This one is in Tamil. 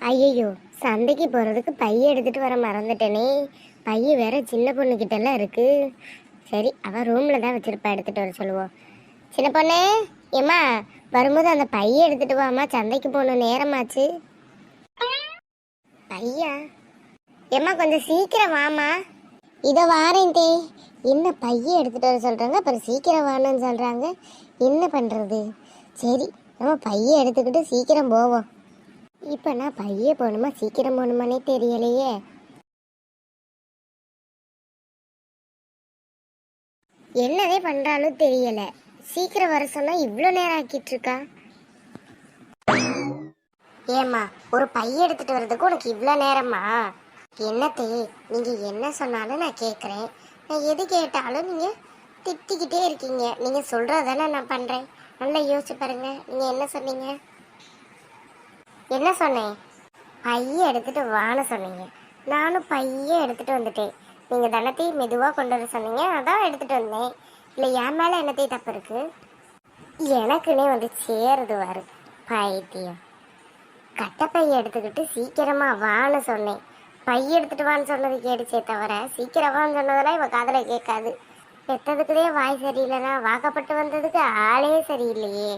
ஐயோ, சந்தைக்கு போகிறதுக்கு பைய எடுத்துகிட்டு வர மறந்துட்டேனே. பைய வேற சின்ன பொண்ணுக்கிட்டலாம் இருக்கு. சரி, அவள் ரூமில் தான் வச்சுருப்பா, எடுத்துகிட்டு வர சொல்லுவோம். சின்ன பொண்ணு, ஏம்மா வரும்போது அந்த பைய எடுத்துகிட்டு வாம்மா, சந்தைக்கு போகணும், நேரமாச்சு. பையா? ஏம்மா கொஞ்சம் சீக்கிரம் வாமா. இதை வாரேன் தே. என்ன பைய எடுத்துகிட்டு வர சொல்கிறாங்க, அப்புறம் சீக்கிரம் வாணுன்னு சொல்கிறாங்க. என்ன பண்ணுறது? சரி, நம்ம பைய எடுத்துக்கிட்டு சீக்கிரம் போவோம். இப்போ நான் பைய போகணுமா சீக்கிரம் போகணுமானே தெரியலையே. என்னதே பண்ணுறாலும் தெரியலை. சீக்கிரம் வர சொன்னால் இவ்வளோ நேரம் ஆக்கிட்டு இருக்கா. ஏம்மா, ஒரு பைய எடுத்துகிட்டு வர்றதுக்கு உனக்கு இவ்வளோ நேரமா? என்னத்தே, நீங்கள் என்ன சொன்னாலும் நான் கேட்குறேன். நான் எது கேட்டாலும் நீங்கள் திட்டிக்கிட்டே இருக்கீங்க. நீங்கள் சொல்கிறதானே நான் பண்ணுறேன். நல்லா யோசிச்சு பாருங்க. நீங்கள் என்ன சொன்னீங்க? என்ன சொன்னேன்? பைய எடுத்துட்டு வான்னு சொன்னீங்க. நானும் பைய எடுத்துட்டு வந்துட்டேன். நீங்க தனத்தையும் மெதுவாக கொண்டு வர சொன்னீங்க, அதான் எடுத்துட்டு வந்தேன். இல்லை என் மேலே என்னத்தையும் தப்பு இருக்கு? எனக்குன்னே வந்து சேருது வாரு பைத்தியம். கட்டப்பைய எடுத்துக்கிட்டு சீக்கிரமா வான்னு சொன்னேன். பைய எடுத்துட்டு வான்னு சொன்னது கேட்டுச்சே தவிர சீக்கிரம் வான்னு சொன்னதெல்லாம் இவ காதல கேட்காது. பெத்ததுக்குதே வாய் சரியில்லைனா வாக்கப்பட்டு வந்ததுக்கு ஆளே சரியில்லையே.